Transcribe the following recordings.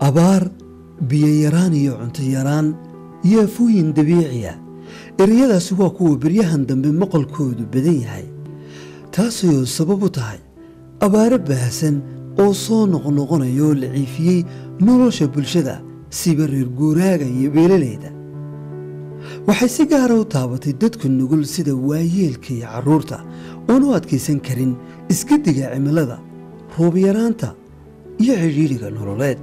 أبار بييران يعنت يران يافوين دبيعية إريادا سوا كو بريهان دم بمقل كود بدين هاي تاسيو سببو تاي أبار بهسن أو صو نغنغنيو لعيفيي نولوش بلشدا سيبرير قوراغا يبيلليدا waxay si gaar ah u taabatay dadku nugul sida waayeelka iyo carruurta oo u adkaysan karin isgediga cimilada roob yaraanta iyo ciriiriga nololeed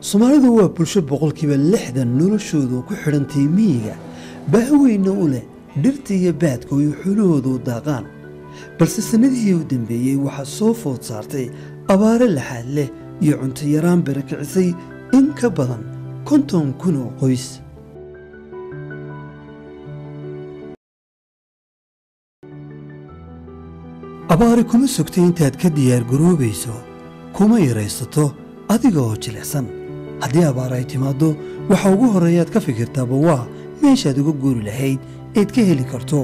Soomaalidu waa bulsho boqolkiiba 60 noloshoodu ku xidhantay miyiga baahweyna u leh dhirta iyo baadka oo xuloodu daaqaan balse sanadihii u dambeeyay waxa soo food saartay abaare laxaad leh iyo cunto yaraan barakicisay in ka badan 50,000 oo qoys abaare kuma sugtay intaad ka diyaar garoobayso kuma yaraysato adiga oo jilicsan haddii abaar ay timaado waxa ugu horeeyaad ka fikirtaaba waa meeshaad uga guuri lahayd eed ka heli karto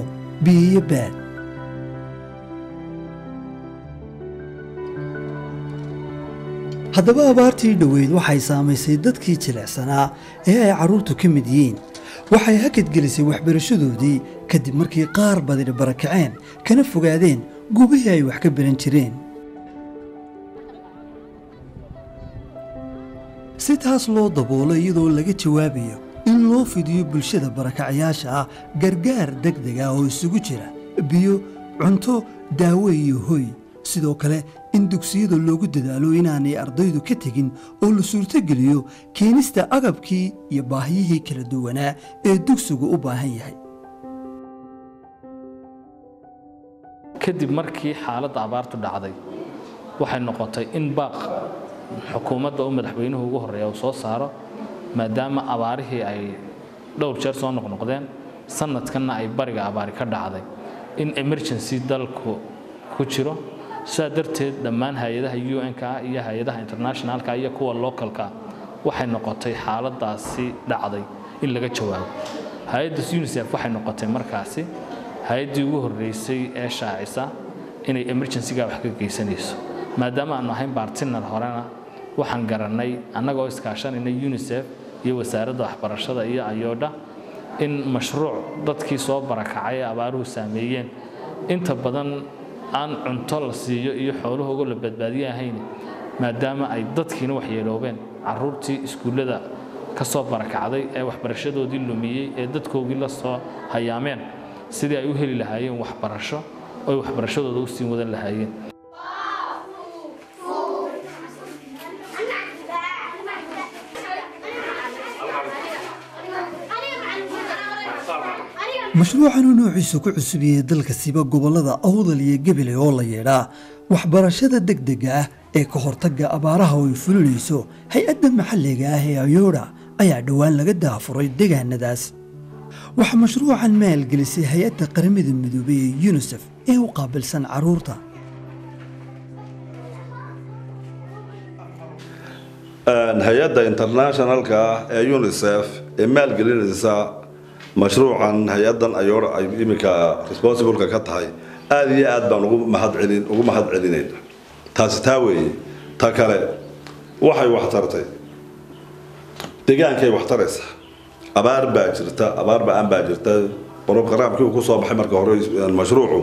biyo iyo baad haddaba abaartii dhoweyd waxay saamaysay dadkii jilicsanaa ee ay carruurtu ka mid yihiin waxay hakad gelisay waxbarashadoodii kadib markii qaar badani barakaceen kana fogaadeen goobihii ay wax ka baran jireen si taas loo daboolo iyadoo laga jawaabayo in loo fidiyo bulshada barakacayaasha ah gargaar degdeg ah oo isugu jira biyo cunto daawo iyo hoy sidoo kale in dugsiyada loogu dadaalo inaanay ardaydu ka tegin oo la suurtogeliyo keenista agabkii iyo baahiyihii kala duwanaa ee dugsigu u baahan yahay kadib markii xaaladda abaartu dhacday waxay noqotay in baaq xukuumadda oo madaxweynuhu ugu horeeya soo saaro maadaama abaarihii ay dhowr jeer soo noqnoqdeen sanadkanna ay bariga abaari ka dhacday in emergency dalku ku jiro sidaa darteed dhammaan hay'adaha UN-ka iyo hay'adaha internationalka iyo kuwa localka waxay noqotay xaaladaasi dhacday in laga jawaabo hay'adda UNICEF waxay noqotay markaasi hay'addii ugu horeysay ee shaacisa inay emergency-ga wax ka geysanayso maadaama aanu ahayn partner horena waxaan garanay annagoo iskaashanayna UNICEF iyo wasaaradda waxbarashada iyo ayooda in mashruuc dadkii soo barakacay abaaruhu saameeyeen inta badan aan cunto la siiyo iyo xooluhu la badbaadiyahayn maadaama ay dadkiina wax yeeloobeen carruurtii iskuulada ka soo barakacday ee waxbarashadoodii lumiyay ee dadkoogii la soo hayaameen sidii ay u heli lahaayeen waxbarasho oo waxbarashadooda u sii wadan lahaayeen مشروعاً نوعيسو كعسبية دلك السيبا قبلة أوضل يقبل يولا يرا وحبرشة دقدقة ee ka hortagga abaaraha oo fulinayso hay'adda maxalliga ah ee Ayora ayaa dhawaan laga daafuray deegaanadaas waxa mashruucan maalgelisay hay'adda qaramada midoobay ee UNICEF ee u qaabilsan carruurta hay'adda internationalka ee UNICEF ee maalgelinaysa mashruucan hay'addan Ayora ay imika responsible ka tahay aad iyo aad baan ugu mahad celinayna taasi taaway ta kale waxay wax tartay deegaankay wax taraysa abaar baa jirta barnaamijkii uu ku soo baxay markii hore mashruucu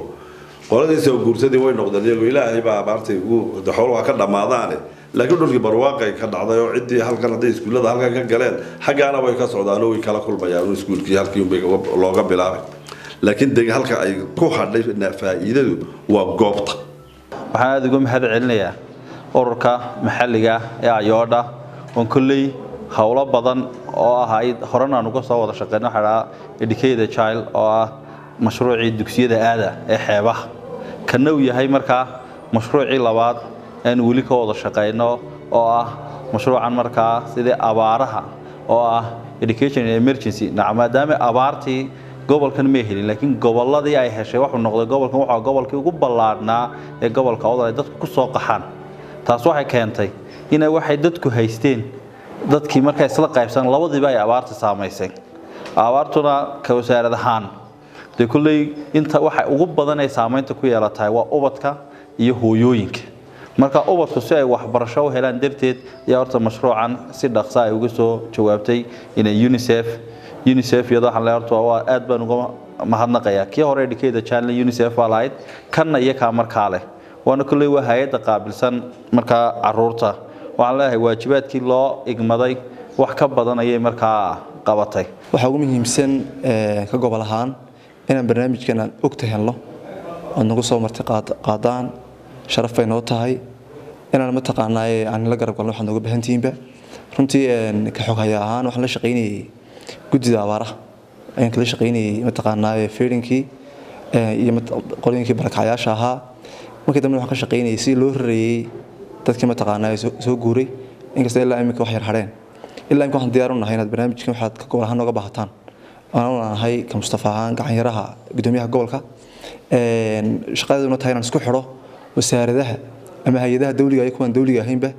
qoladiisa guursadii way noqdeen iyagu ilaahay baa abaartay ugu xoolaha ka dhamaadaan laakiin dhulkii barwaaqay ka dhacday oo cidii halkan haday iskuulada halkan ka galeen xagaana way ka socdaan oo way kala kulmayaan iskuulkii halkii looga bilaabay laakiin halka ay ku hadhay faa'iidadu waa goobta waxaan aad ugu mahad celinayaa ururka maxalliga ee Ayooda oo kulley hawlo badan oo ahayd horena aan uga soo wada shaqeynay waxa Educate the Child oo ah mashruucii dugsiyada aada ee xeebaha kana uu yahay markaa mashruucii labaad aan wali ka wada shaqeyno oo ah mashruucan markaa sidii abaaraha oo ah education emergency maadaama abaartii gobolkan ma helin laakiin goboladii ay heshay wuxuu noqday gobolkan waxa gobolkii ugu ballaadnaa ee gobolka oo dadku ku soo qaxaan taas waxay keentay in waxay dadku haysteen dadkii markay isla qaybsan labadiiba ay abaarta saameysay abaartuna ka wasaarad ahaan de kulley inta waxa ugu badan ay saameynta ku yeelatay waa ubadka iyo hooyooyinka marka ubadku si ay waxbarasho u helaan darteed ayaa horta mashruucan si dhaqso ah uga soo jawaabtay in UNICEF iyadoo waxaan leeyahay waa aad baan uga mahadnaqayaa kii hore Educate the Child UNICEF waa lahayd kanna iyo ka markaa leh waana kulley waa hay'ad qaabilsan marka caruurta waxaan leeyahay waajibaadkii loo igmaday wax ka badan ayay markaa qabatay waxa ugu muhiimsan ka gobol ahaan inaan barnaamijkan ogta helno oo nagu soo martay qaadaan sharaf bay noo tahay inaan ma taqaanay aan la garab galno waxaan uga baahantiinba runtii ka xog haya ahaan waxaan la shaqeynay gudida abaaraha ayaan kala shaqeynay ma taqaanay feerinkii iyo qolinkii barakacayaasha ahaa markii dambe waxaan ka shaqeynay si loo rareeyay dadkii ma taqaanay soo guuray inkastoo ilaa imika wax yar hareen ilaa imika waxaan diyaar u nahay inaad barnaamijkan waxaad ka gobol ahaan nooga baahataan aan nahay ka Mustafa ahaan gacan yaraha gudoomiyaha gobolka shaqadeeduna tahay inaan isku xiro wasaaradaha ama hay'adaha dawliga ay kuwan dawliga ahaynba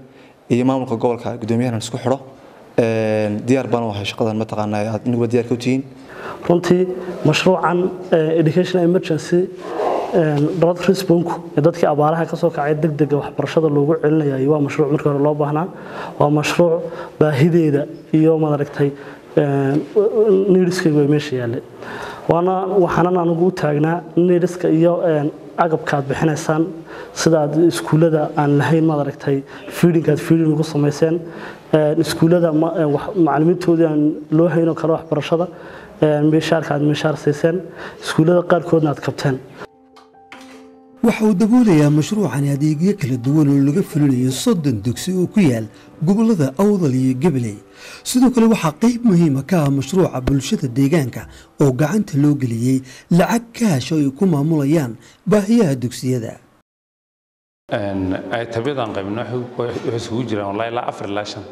iyo maamulka gobolka gudoomiyaha isku xiro diyaar baan u ahay shaqadan ma taqaanay aad inagu diyaar ka tihiin runtii mashruucan education emergency dad response dadkii abaaraha ka soo kacay degdeg waxbarashada loogu celinayo waa mashruuc markii hore loo baahnaa waa mashruuc baahideeda iyo madaragtay needskayga meesha yaale waxaan anagu taagnaa needska iyo agabka aad bixinaysaan sida iskuulada aan lahayn madaragtay feeding ugu sameeyeen iskuulada macallimiintoodii aan loo hayno kala waxbarashada meeshaar siiseen iskuulada qaarkoodna aad kabteen waxa uu daboolayaa mashruucan adeegyo kala duwan oo laga fulinayo 30 dugsi oo ku yaal gobolada Awdal iyo Gabley sidoo kale waxa qayb muhiim ah ka ah mashruuca bulshada deegaanka oo gacanta loo galiyay lacag kaash oo ay ku maamulayaan baahiyaha dugsiyada ay tabiidan qaybno wuxuu isugu jiraan wallahi la 4 laashan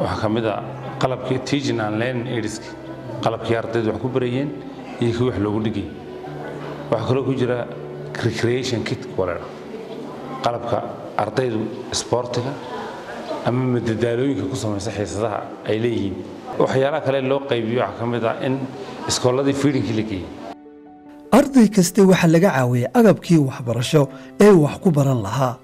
waxa kamid ah qalabkii teaching and learning aids qalabkii ardaydu wax ku barayeen iyo wax loogu dhigay waxa kale ku jira recreation kit wala qalabka ardaydu sportiga ama madadaalooyinka ku samaysan xiisadaha ay leeyihiin waxyaalaha kale loo qaybiyo waxa kamid ah in iskooladii feedingkii la geeyay arday kasta waxa laga caawiyay agabkii waxbarasho ee wax ku baran lahaa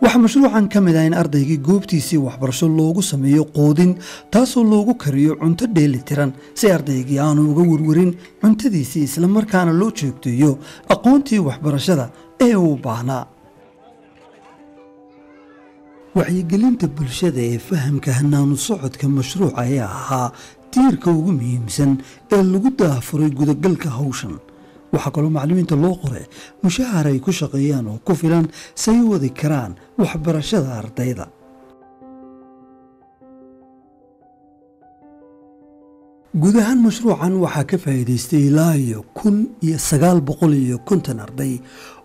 waxa mashruucan kamid ah in ardaygii goobtiisii waxbarasho loogu sameeyo qoodin taasoo loogu kariyo cunto dheelitiran si ardaygii aanu uga warwarin cuntadiisii isla markaana loo joogteeyo aqoontii waxbarashada ee uu baahnaa wacyigelinta bulshada ee fahamka hanaanu socodka mashruuca ayaa ahaa tiirka ugu muhiimsan ee lagu daafuray gudagalka hawshan waxa kaloo macallimiinta loo qoray mushaahar ay ku shaqeeyaan oo ku filan say wadi karaan waxbarashada ardayda guud ahaan mashruucan waxaa ka faa'iidaystay ilaa 1950 arday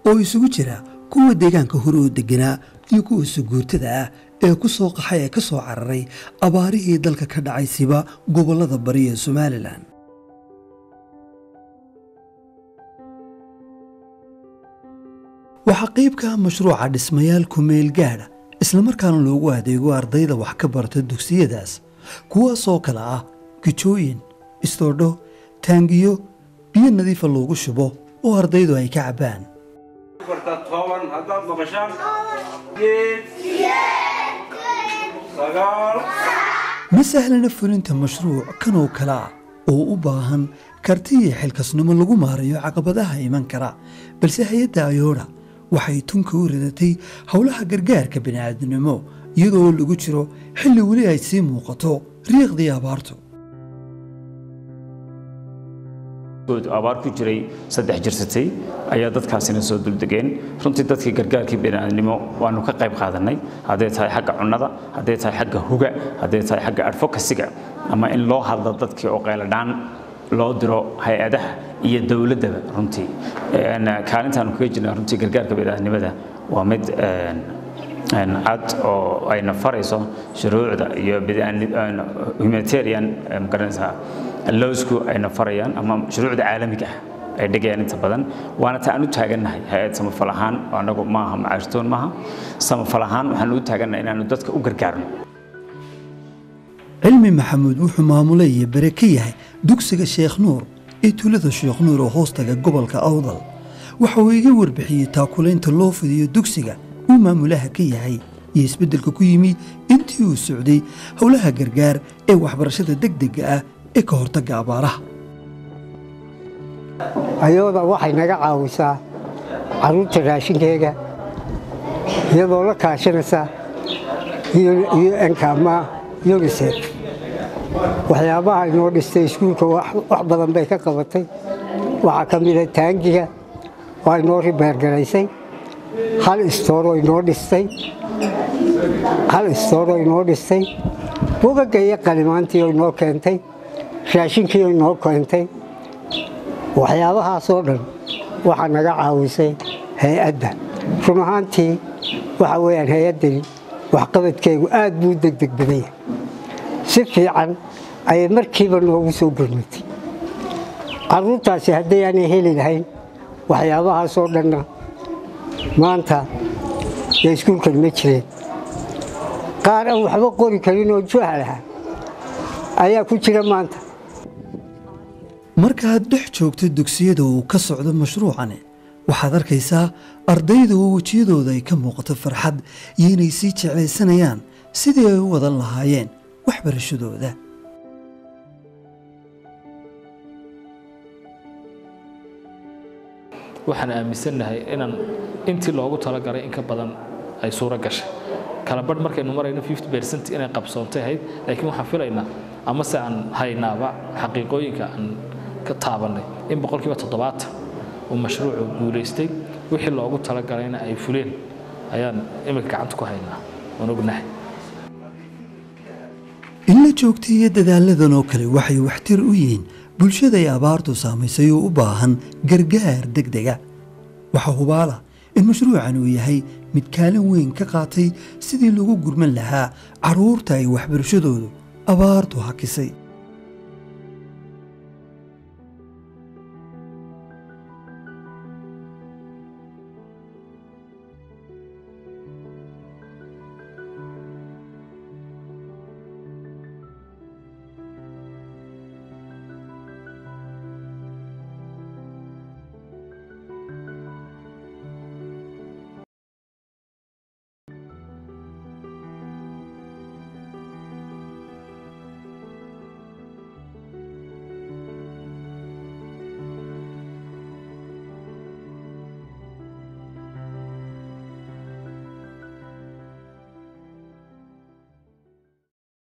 oo isugu jira kuwa deegaanka hore oo deganaa iyo kuwa suguurtada ah ee ku soo qaxay ee ka soo cararay abaarihii dalka ka dhacay siba gobolada bari ee Somaliland waxa qaybka mashruuca dhismayaal ku meel gaar isla markaana loogu adeego ardayda wax ka barta dugsiyadaas kuwaas oo kala ah gijooyin istoodho taangiyo biyo nadiif ah loogu shubo oo ardaydu ay ka cabaan ma sahlana fulinta mashruuc kan oo kala oo u baahan karti iyo xilkasnimo lagu maarayo caqabadaha iman kara balse hay'adda Ayooda waxay tunka u ridatay hawlaha gargaarka bini'aadanimo iyadoo lagu jiro xilli wali ay sii muuqato riiqdii abaartu abaar ku jiray 3 jirsatay ayaa dadkaasina soo duldegeen runtii dadkii gargaarkii bini'aadanimo waanu ka qayb qaadanay haday tahay xagga cunnada haday tahay xagga huga haday tahay xagga advocacy-ga ama in loo hadlo dadkii oo qayladaan loo diro hay'adaha iyo dawladda runtii kaalintaan kaga jirnaa runtii gargaarka bini'aadanimada waa mid cad oo ayna farayso shuruucda iyo humanitarian garanaysa lawsku ayna farayaan ama shuruucda caalamiga ah ay dhigayaan inta badan waana taan u taaganahay hay'ad samafal ahaan anagu maaha macaashtoon maaha samafal ahaan waxaan u taaganahay inaanu dadka u gargaarno cilmi maxamuud wuxuu maamulay iyo bare ka yahay dugsiga sheekh nuur ee tuulada sheekh nuur oo hoostaga gobolka awdal waxa uu iga warbixiyey taakulaynta loo fidiyo dugsiga uu maamulaha ka yahay iyo isbeddelka ku yimi intii uu socday howlaha gargaar ee waxbarashada degdega ah ee ka hortagga abaaraha ayooda waxay naga caawisaa carruurta raashinkeega iyadoo la kaashanaysa iyo enkama UNICEF waxyaabaha inoo dhistay iskuulka wax badan bay ka qabatay waxaa ka mid ah taangiga oo inoo ribeergaraysay hal istooro inoo dhistay buugaga iyo qalimaantii oo inoo keentay raashinkii oo inoo keentay waxyaabahaasoo dhan waxaa naga caawisay hay-adda run ahaantii waxa weeyaan hay-addani waxqabadkeegu aad buu degdeg badan yahay si fiican ayay markiiba noogu soo gurmatay carruurtaasi haddayaanay heli lahayn waxyaabahaasoo dhanna maanta dee iskuulkan ma jireen qaar aan waxba qori karin oo jahal ah ayaa ku jira maanta markaad dhex joogto dugsiyada uu ka socdo mashruucani waxaad arkaysaa ardayda oo wejiyadooda ay ka muuqato farxad iyo inay sii jeclaysanayaan sidii ay u wadan lahaayeen waxbarashadooda waxaan aaminsanahay inaan intii loogu talagalay in ka badan ay suuro gashay kala badh markaynu marayno 50% inay qabsoontay ahayd laakiin waxaan filaynaa ama se aan haynaaba xaqiiqooyinka aan ka taabanay in 70% uu mashruucu guulaystay wixii loogu talagalayna ay fuleen ayaan imika gacanta ku haynaa waan ognahay in la joogtay iyo dadaaladan oo kale waxay waxtar u yihiin bulshada ay abaartu saamaysay oo u baahan gargaar degdega waxa hubaala in mashruucan uu yahay mid kaalin weyn ka qaatay sidii lagu gurman lahaa carruurta ay waxbarashadoodu abaartu hakisay